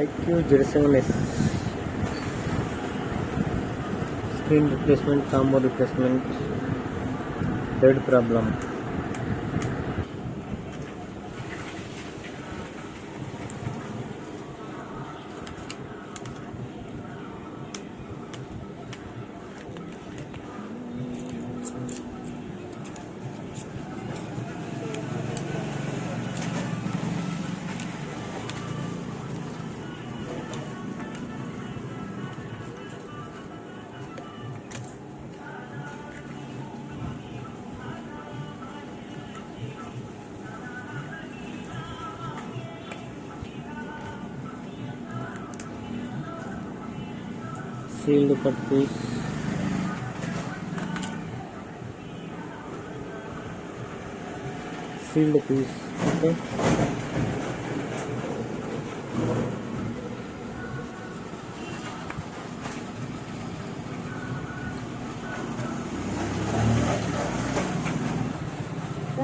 iQoo Z7s screen replacement, combo replacement, dead problem. Sealed cut piece, sealed piece. Okay.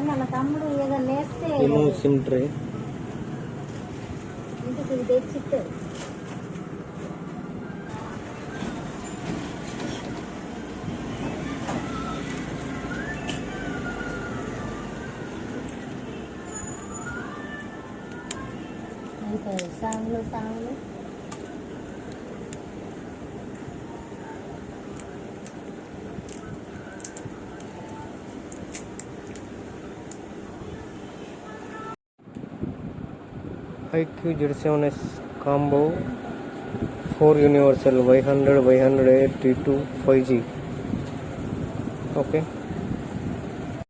మన తమ్ముడు ఏదో నేస్తే Remove SIM tray. ఇంటికి తెచ్చిట్టు సాంగ్లు iQoo Z7s combo 4 universal Y100 Y100 T2 5G. Okay.